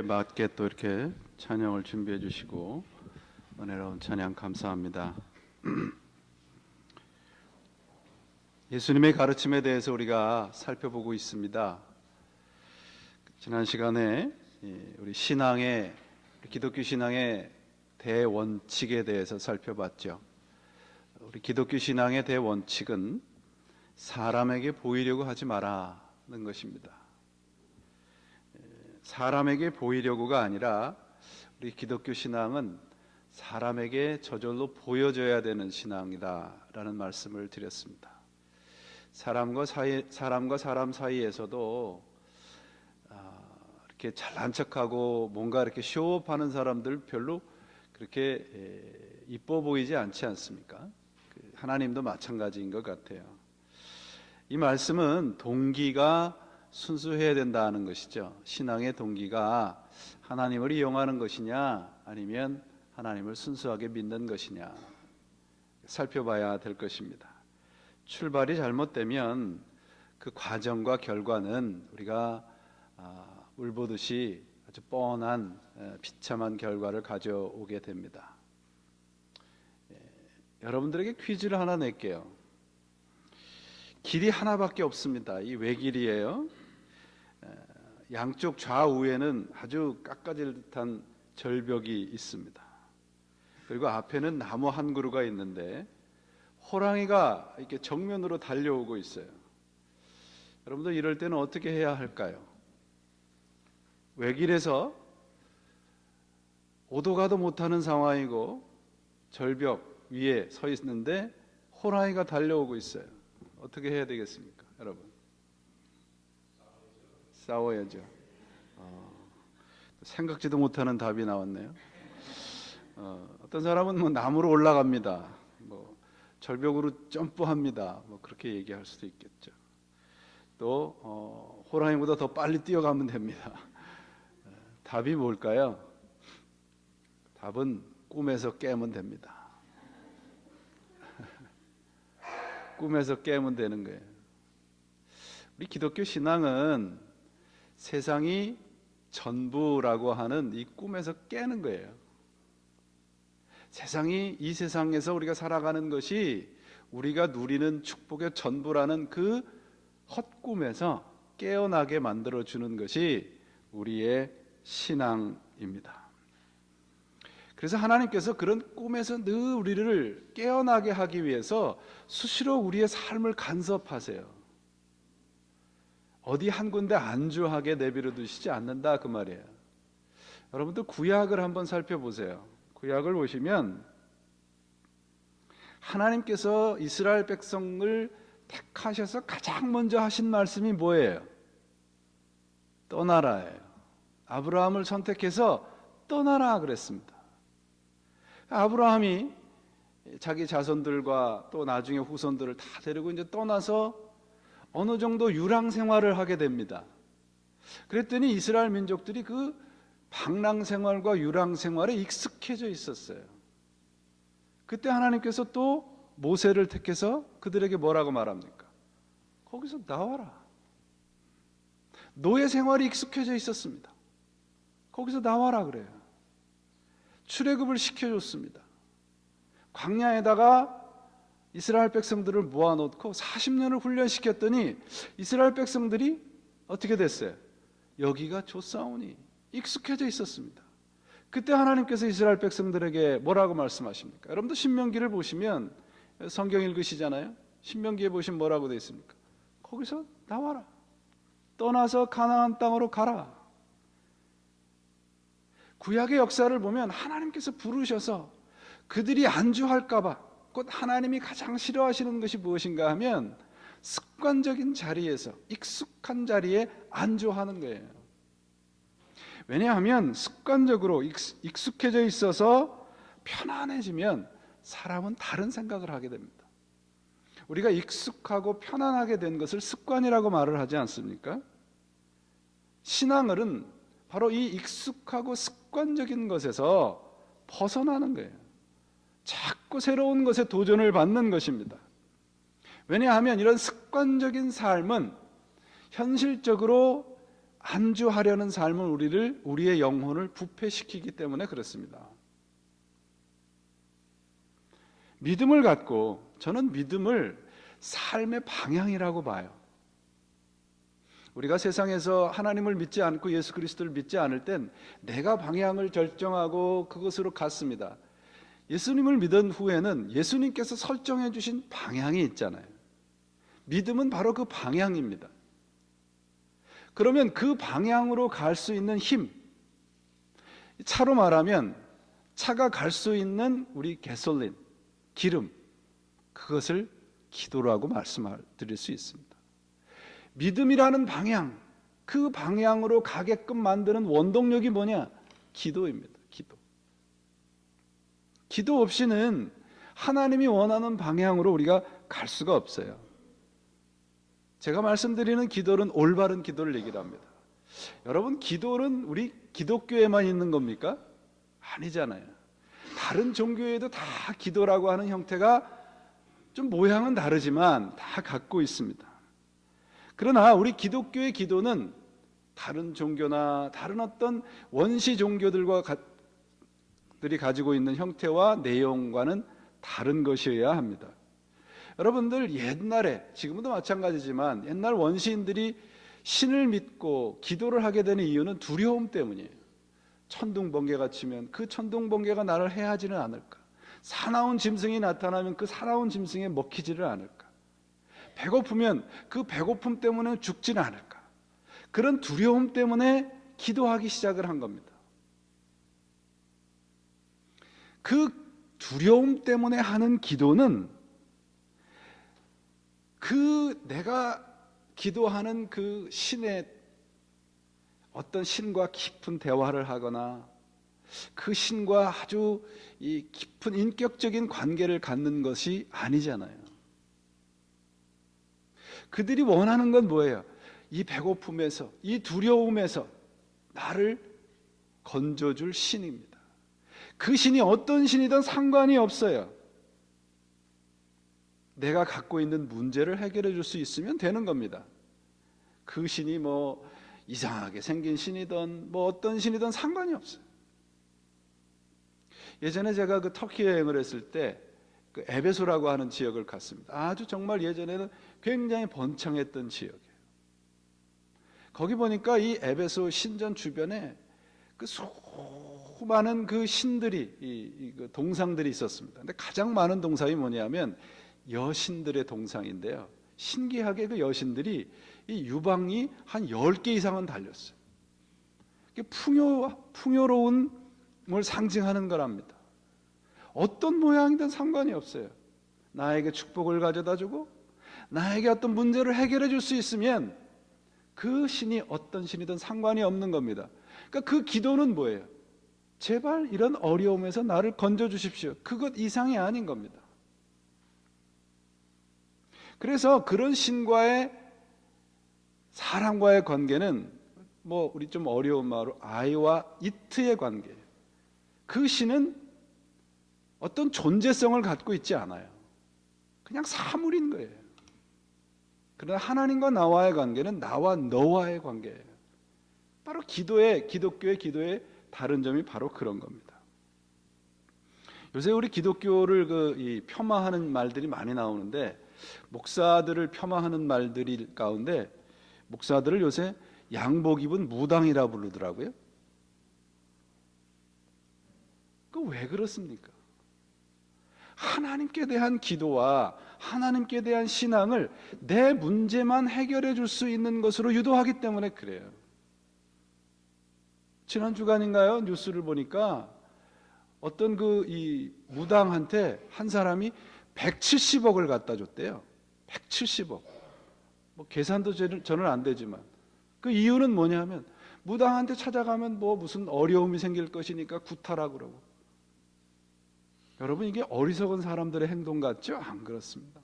맞게 또 이렇게 찬양을 준비해 주시고 은혜로운 찬양 감사합니다. 예수님의 가르침에 대해서 우리가 살펴보고 있습니다. 지난 시간에 우리 기독교 신앙의 대원칙에 대해서 살펴봤죠. 우리 기독교 신앙의 대원칙은 사람에게 보이려고 하지 마라는 것입니다. 사람에게 보이려고가 아니라 우리 기독교 신앙은 사람에게 저절로 보여져야 되는 신앙이다라는 말씀을 드렸습니다. 사람과 사람 사이에서도 이렇게 잘난 척하고 뭔가 이렇게 쇼업하는 사람들 별로 그렇게 이뻐 보이지 않지 않습니까? 하나님도 마찬가지인 것 같아요. 이 말씀은 동기가 순수해야 된다는 것이죠. 신앙의 동기가 하나님을 이용하는 것이냐 아니면 하나님을 순수하게 믿는 것이냐 살펴봐야 될 것입니다. 출발이 잘못되면 그 과정과 결과는 우리가 울보듯이 아주 뻔한 비참한 결과를 가져오게 됩니다. 여러분들에게 퀴즈를 하나 낼게요. 길이 하나밖에 없습니다. 이 외길이에요. 양쪽 좌우에는 아주 깎아질 듯한 절벽이 있습니다. 그리고 앞에는 나무 한 그루가 있는데 호랑이가 이렇게 정면으로 달려오고 있어요. 여러분들 이럴 때는 어떻게 해야 할까요? 외길에서 오도 가도 못하는 상황이고 절벽 위에 서 있는데 호랑이가 달려오고 있어요. 어떻게 해야 되겠습니까, 여러분? 싸워야죠. 생각지도 못하는 답이 나왔네요. 어떤 사람은 뭐 나무로 올라갑니다. 뭐 절벽으로 점프합니다. 뭐 그렇게 얘기할 수도 있겠죠. 또 호랑이보다 더 빨리 뛰어가면 됩니다. 답이 뭘까요? 답은 꿈에서 깨면 됩니다. 꿈에서 깨면 되는 거예요. 우리 기독교 신앙은 세상이 전부라고 하는 이 꿈에서 깨는 거예요. 이 세상에서 우리가 살아가는 것이 우리가 누리는 축복의 전부라는 그 헛꿈에서 깨어나게 만들어주는 것이 우리의 신앙입니다. 그래서 하나님께서 그런 꿈에서 늘 우리를 깨어나게 하기 위해서 수시로 우리의 삶을 간섭하세요. 어디 한 군데 안주하게 내버려 두시지 않는다 그 말이에요. 여러분들 구약을 한번 살펴보세요. 구약을 보시면 하나님께서 이스라엘 백성을 택하셔서 가장 먼저 하신 말씀이 뭐예요? 떠나라예요. 아브라함을 선택해서 떠나라 그랬습니다. 아브라함이 자기 자손들과 또 나중에 후손들을 다 데리고 이제 떠나서 어느 정도 유랑 생활을 하게 됩니다. 그랬더니 이스라엘 민족들이 그 방랑 생활과 유랑 생활에 익숙해져 있었어요. 그때 하나님께서 또 모세를 택해서 그들에게 뭐라고 말합니까? 거기서 나와라. 노예 생활이 익숙해져 있었습니다. 거기서 나와라 그래요. 출애굽을 시켜줬습니다. 광야에다가 이스라엘 백성들을 모아놓고 40년을 훈련시켰더니 이스라엘 백성들이 어떻게 됐어요? 여기가 좋사오니 익숙해져 있었습니다. 그때 하나님께서 이스라엘 백성들에게 뭐라고 말씀하십니까? 여러분도 신명기를 보시면 성경 읽으시잖아요. 신명기에 보시면 뭐라고 되어 있습니까? 거기서 나와라. 떠나서 가나안 땅으로 가라. 구약의 역사를 보면 하나님께서 부르셔서 그들이 안주할까 봐 곧 하나님이 가장 싫어하시는 것이 무엇인가 하면 습관적인 자리에서 익숙한 자리에 안주하는 거예요. 왜냐하면 습관적으로 익숙해져 있어서 편안해지면 사람은 다른 생각을 하게 됩니다. 우리가 익숙하고 편안하게 된 것을 습관이라고 말을 하지 않습니까? 신앙은 바로 이 익숙하고 습관적인 것에서 벗어나는 거예요. 자꾸 새로운 것에 도전을 받는 것입니다. 왜냐하면 이런 습관적인 삶은 현실적으로 안주하려는 삶은 우리의 영혼을 부패시키기 때문에 그렇습니다. 믿음을 갖고, 저는 믿음을 삶의 방향이라고 봐요. 우리가 세상에서 하나님을 믿지 않고 예수 그리스도를 믿지 않을 땐 내가 방향을 결정하고 그것으로 갔습니다. 예수님을 믿은 후에는 예수님께서 설정해 주신 방향이 있잖아요. 믿음은 바로 그 방향입니다. 그러면 그 방향으로 갈 수 있는 힘, 차로 말하면 차가 갈 수 있는 우리 가솔린, 기름, 그것을 기도라고 말씀드릴 수 있습니다. 믿음이라는 방향, 그 방향으로 가게끔 만드는 원동력이 뭐냐? 기도입니다. 기도 없이는 하나님이 원하는 방향으로 우리가 갈 수가 없어요. 제가 말씀드리는 기도는 올바른 기도를 얘기를 합니다. 여러분, 기도는 우리 기독교에만 있는 겁니까? 아니잖아요. 다른 종교에도 다 기도라고 하는 형태가 좀 모양은 다르지만 다 갖고 있습니다. 그러나 우리 기독교의 기도는 다른 종교나 다른 어떤 원시 종교들과 들이 가지고 있는 형태와 내용과는 다른 것이어야 합니다. 여러분들, 옛날에, 지금도 마찬가지지만 옛날 원시인들이 신을 믿고 기도를 하게 되는 이유는 두려움 때문이에요. 천둥번개가 치면 그 천둥번개가 나를 해하지는 않을까? 사나운 짐승이 나타나면 그 사나운 짐승에 먹히지를 않을까? 배고프면 그 배고픔 때문에 죽지는 않을까? 그런 두려움 때문에 기도하기 시작을 한 겁니다. 그 두려움 때문에 하는 기도는 그 내가 기도하는 그 신의 어떤 신과 깊은 대화를 하거나 그 신과 아주 이 깊은 인격적인 관계를 갖는 것이 아니잖아요. 그들이 원하는 건 뭐예요? 이 배고픔에서, 이 두려움에서 나를 건져줄 신입니다. 그 신이 어떤 신이든 상관이 없어요. 내가 갖고 있는 문제를 해결해 줄 수 있으면 되는 겁니다. 그 신이 뭐 이상하게 생긴 신이든 뭐 어떤 신이든 상관이 없어요. 예전에 제가 그 터키 여행을 했을 때 그 에베소라고 하는 지역을 갔습니다. 아주 정말 예전에는 굉장히 번창했던 지역이에요. 거기 보니까 이 에베소 신전 주변에 그 수많은 그 신들이 그 동상들이 있었습니다. 근데 가장 많은 동상이 뭐냐면 여신들의 동상인데요. 신기하게 그 여신들이 이 유방이 한 10개 이상은 달렸어요. 풍요로움을 상징하는 거랍니다. 어떤 모양이든 상관이 없어요. 나에게 축복을 가져다 주고 나에게 어떤 문제를 해결해 줄 수 있으면 그 신이 어떤 신이든 상관이 없는 겁니다. 그러니까 그 기도는 뭐예요? 제발 이런 어려움에서 나를 건져 주십시오. 그것 이상이 아닌 겁니다. 그래서 그런 신과의 사람과의 관계는 뭐 우리 좀 어려운 말로 아이와 이트의 관계예요. 그 신은 어떤 존재성을 갖고 있지 않아요. 그냥 사물인 거예요. 그러나 하나님과 나와의 관계는 나와 너와의 관계예요. 바로 기독교의 기도의 다른 점이 바로 그런 겁니다. 요새 우리 기독교를 폄하하는 말들이 많이 나오는데 목사들을 폄하하는 말들이 가운데 목사들을 요새 양복 입은 무당이라 부르더라고요. 그 왜 그렇습니까? 하나님께 대한 기도와 하나님께 대한 신앙을 내 문제만 해결해 줄 수 있는 것으로 유도하기 때문에 그래요. 지난 주간인가요? 뉴스를 보니까 어떤 이 무당한테 한 사람이 170억을 갖다 줬대요. 170억. 뭐 계산도 저는 안 되지만 그 이유는 뭐냐면 무당한테 찾아가면 뭐 무슨 어려움이 생길 것이니까 구타라 그러고. 여러분, 이게 어리석은 사람들의 행동 같죠? 안 그렇습니다.